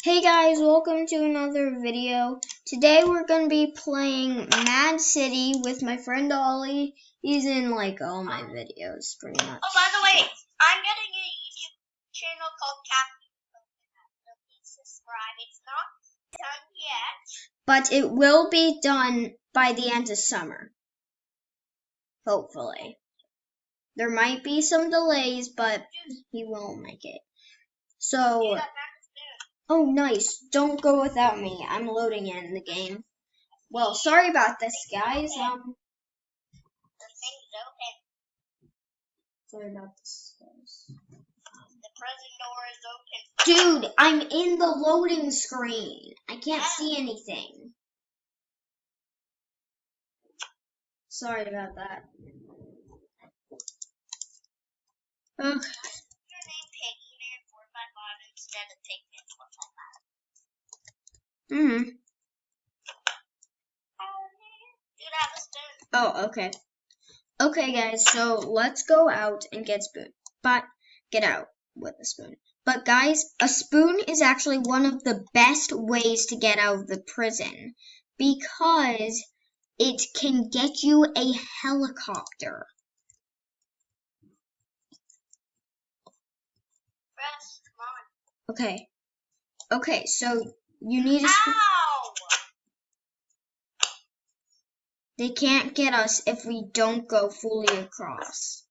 Hey guys, welcome to another video. Today we're going to be playing Mad City with my friend Ollie. He's in like all my videos pretty much. Oh, by the way, I'm getting a YouTube channel called Captain Coconut, so please subscribe. It's not done yet, but it will be done by the end of summer. Hopefully. There might be some delays, but he will make it. So, oh nice, don't go without me. I'm loading in the game. Well, sorry about this, guys. The thing's open. Sorry about this, guys. The prison door is open. Dude, I'm in the loading screen. I can't see anything. Sorry about that. Okay. Your name Piggyman455 instead of Pigman455. Dude, I have a spoon. Oh, okay. Okay, guys, so let's go out and get spoon. But get out with a spoon. But guys, a spoon is actually one of the best ways to get out of the prison because it can get you a helicopter. Press, come on. Okay. Okay, so you need a spoon. Ow! They can't get us if we don't go fully across.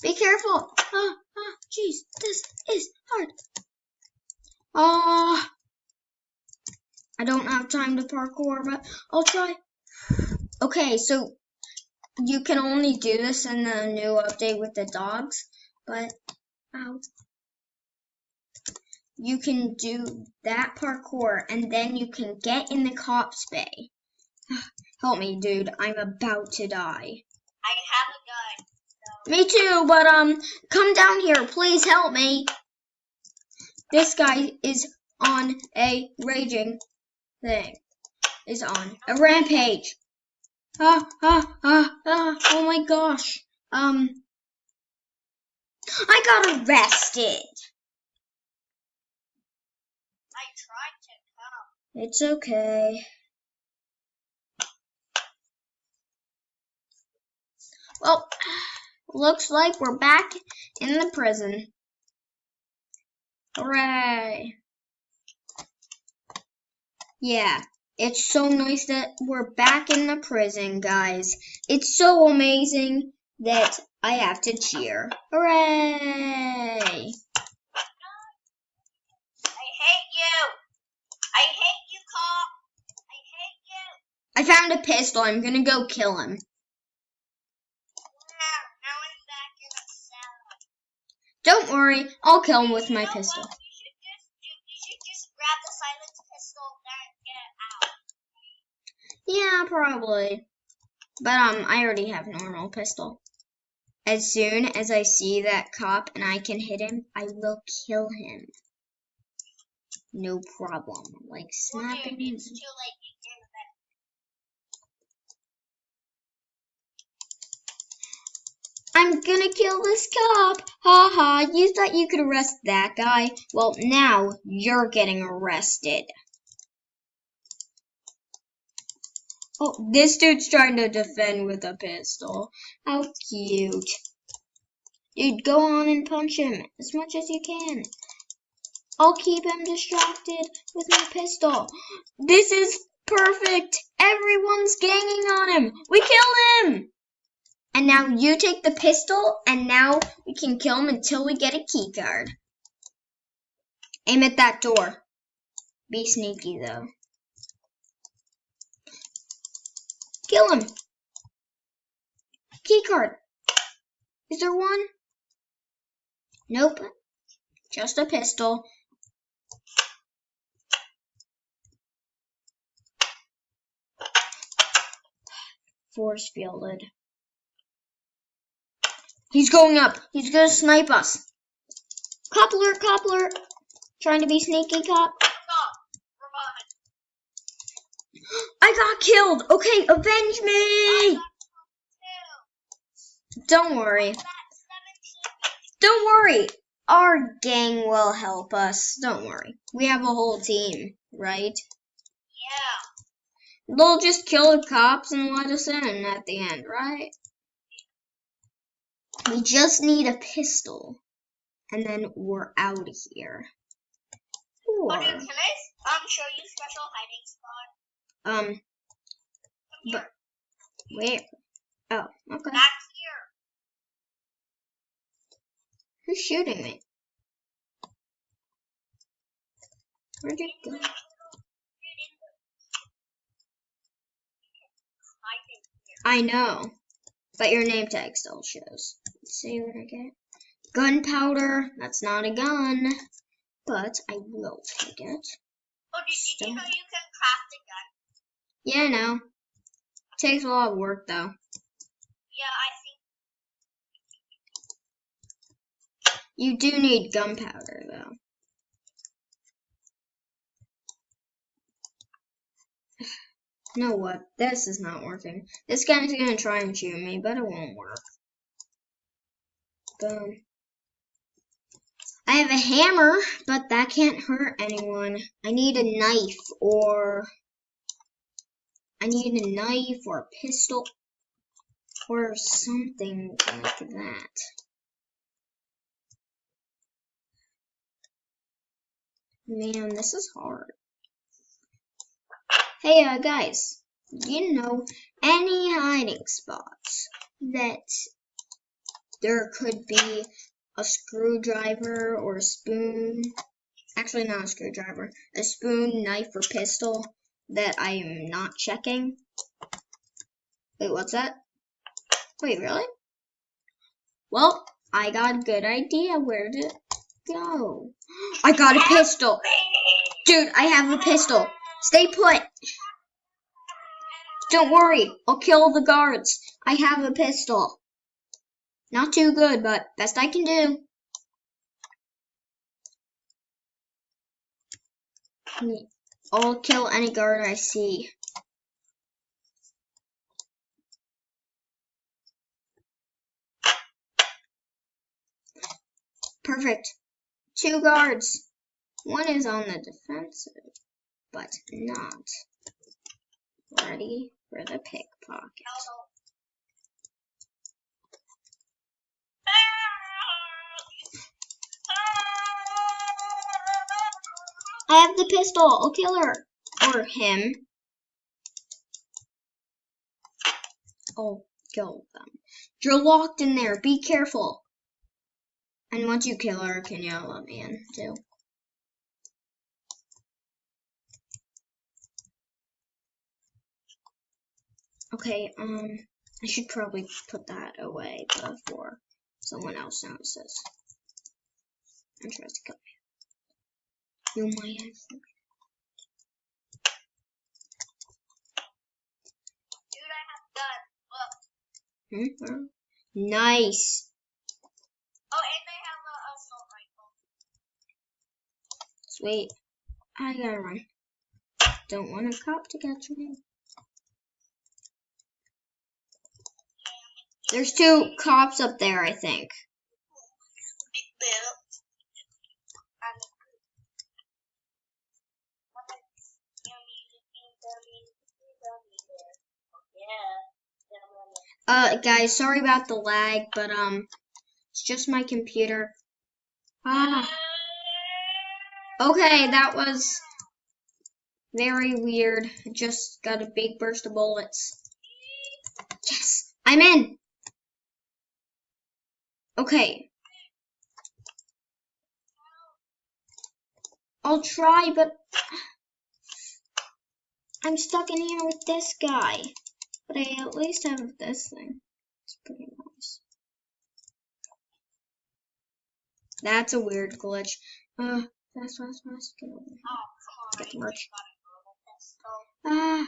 Be careful! Jeez, this is hard. I don't have time to parkour, but I'll try. Okay, so you can only do this in the new update with the dogs, but you can do that parkour and then you can get in the cops bay. Help me, dude. I'm about to die. I have a gun. So. Me too, but come down here. Please help me. This guy is on a raging thing. Is on a rampage. Oh my gosh. I got arrested. I tried to come. It's okay. Well, looks like we're back in the prison. Hooray. Yeah, it's so nice that we're back in the prison, guys. It's so amazing that I have to cheer. Hooray! I hate you. I hate you, cop. I hate you. I found a pistol. I'm gonna go kill him. Now I'm back in the cell. Don't worry, I'll kill him with my pistol. What you should just grab the silenced pistol and get out. Yeah, probably. But I already have normal pistol. As soon as I see that cop and I can hit him, I will kill him. No problem. Like snapping him. It's too late. You can't I'm gonna kill this cop. Haha, you thought you could arrest that guy? Well, now you're getting arrested. Oh, this dude's trying to defend with a pistol. How cute. Dude, go on and punch him as much as you can. I'll keep him distracted with my pistol. This is perfect. Everyone's ganging on him. We killed him. And now you take the pistol, and now we can kill him until we get a key card. Aim at that door. Be sneaky, though. Kill him. Key card. Is there one? Nope. Just a pistol. Force fielded. He's going up. He's gonna snipe us. Coppler. Trying to be sneaky, cop. I got killed. Okay, avenge me. Don't worry. Don't worry. Our gang will help us. Don't worry. We have a whole team, right? Yeah. They'll just kill the cops and let us in at the end, right? We just need a pistol. And then we're out of here. Or, Okay, can I show you special hiding spot? but where? Oh, okay. Back here. Who's shooting me? Where'd you go? I know, but your name tag still shows. Let's see what I get. Gunpowder. That's not a gun, but I will take it. Oh, did you know you can craft a gun? Yeah, I know. Takes a lot of work, though. Yeah, I think. You do need gunpowder, though. You know what? This is not working. This guy's gonna try and shoot me, but it won't work. Boom. I have a hammer, but that can't hurt anyone. I need a knife or a pistol or something like that. Man, this is hard. Hey, guys, do you know any hiding spots that there could be a screwdriver or a spoon? Actually, not a screwdriver. A spoon, knife, or pistol that I am not checking. Wait, what's that? Wait, really? Well, I got a good idea. Where did it go? I got a pistol. Dude, I have a pistol. Stay put. Don't worry. I'll kill the guards. I have a pistol. Not too good, but best I can do. I'll kill any guard I see. Perfect. 2 guards. One is on the defensive, but not ready for the pickpocket. I have the pistol. I'll kill her. Or him. I'll kill them. You're locked in there. Be careful. And once you kill her, can you let me in too? Okay, I should probably put that away before someone else notices. I'm trying to kill me. You might have. Dude, I have gun. Look. Nice. Oh, and they have an assault rifle. Sweet. I gotta run. Don't want a cop to catch me. There's 2 cops up there, I think. Guys, sorry about the lag, but it's just my computer. Okay, that was very weird. I just got a big burst of bullets. Yes, I'm in. Okay. I'll try, but I'm stuck in here with this guy. But I at least have this thing. It's pretty nice. That's a weird glitch. Fast. Get over here. Oh, come on. Get the merch. Ah.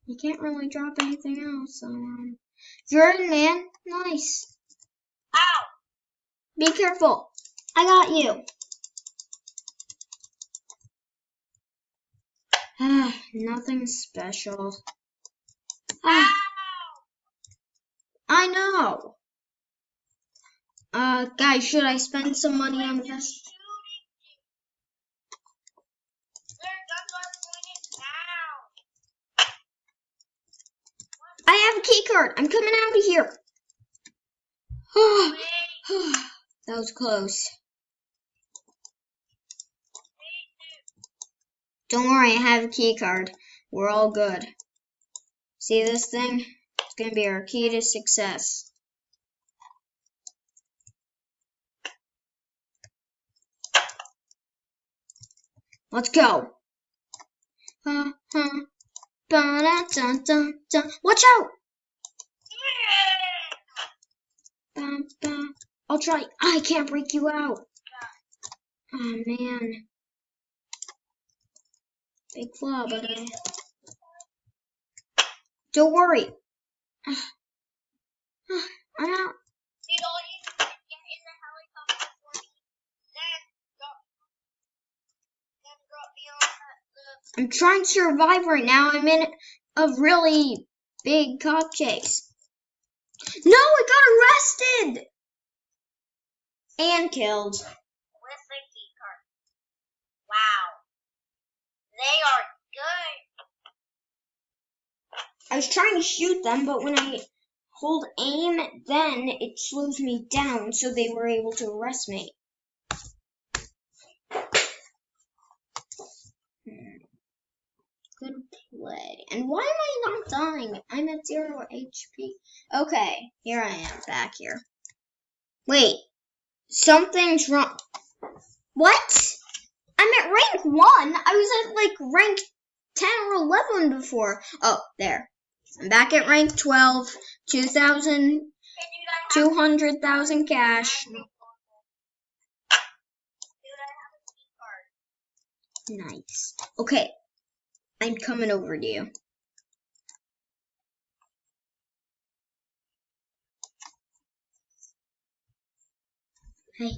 You can't really drop anything else, so, you're in, man. Nice. Ow! Be careful. I got you. Nothing special. Ah, Ow! I know. Guys, should I spend some money on They're this? shooting you. Their guns are pointed down. I have a key card. I'm coming out of here. Wait, That was close. Don't worry, I have a key card. We're all good. See this thing? It's gonna be our key to success. Let's go. Ba-da-dun-dun-dun. Watch out! I'll try. I can't break you out. Oh man. Big flaw, but don't worry. I'm out. Dude, all you do is get in the helicopter for me, then drop me on the... I'm trying to survive right now. I'm in a really big cop chase. No, I got arrested! And killed. with the key card. Wow. They are good. I was trying to shoot them, but when I hold aim, then it slows me down, so they were able to arrest me. Good play. And why am I not dying? I'm at 0 HP. Okay, here I am, back here. Wait, something's wrong. What? I'm at rank 1. I was at like rank 10 or 11 before. Oh, there. I'm back at rank 12. 2,000, 200,000 cash. Dude, I have a key card. Nice. Okay, I'm coming over to you. Hey.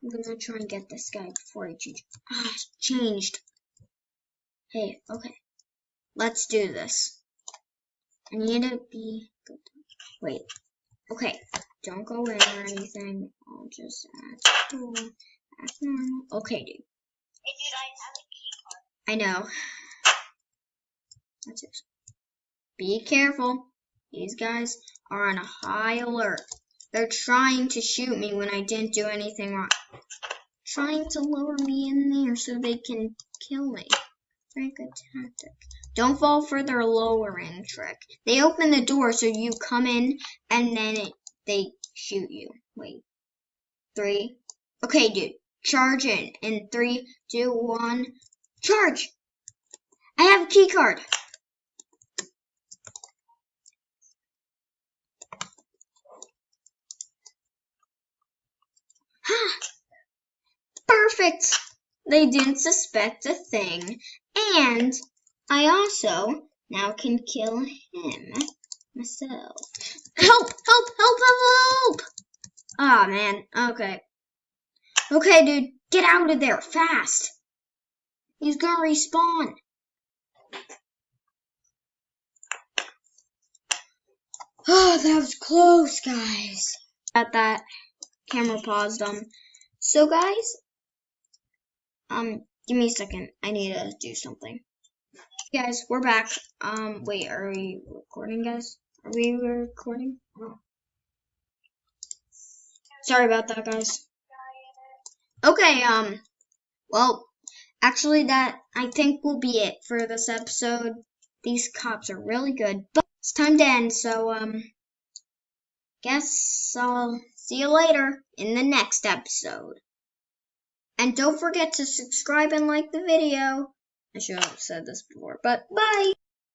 I'm gonna try and get this guy before I change. Ah, it's changed. Hey, okay. Let's do this. I need to be good. Wait. Okay. Don't go in or anything. I'll just act normal. Okay, dude. Hey, dude, I have a key card. I know. That's it. Be careful. These guys are on a high alert. They're trying to shoot me when I didn't do anything wrong. Trying to lower me in there so they can kill me. Very good tactic. Don't fall for their lowering trick. They open the door so you come in and then they shoot you. Wait. 3. Okay, dude. Charge in 3, 2, 1. Charge! I have a key card. Perfect. They didn't suspect a thing. And I also now can kill him myself. Help! Help! Help! Help! Help! Aw, man. Okay. Okay, dude. Get out of there. Fast. He's gonna respawn. Oh, that was close, guys. At that, camera paused. So, guys, give me a second. I need to do something. Guys, we're back. Wait, are we recording, guys? Are we recording? Oh. Sorry about that, guys. Okay, well, actually that, I think, will be it for this episode. These cops are really good, but it's time to end, so, guess I'll see you later in the next episode. And don't forget to subscribe and like the video. I should have said this before, but bye!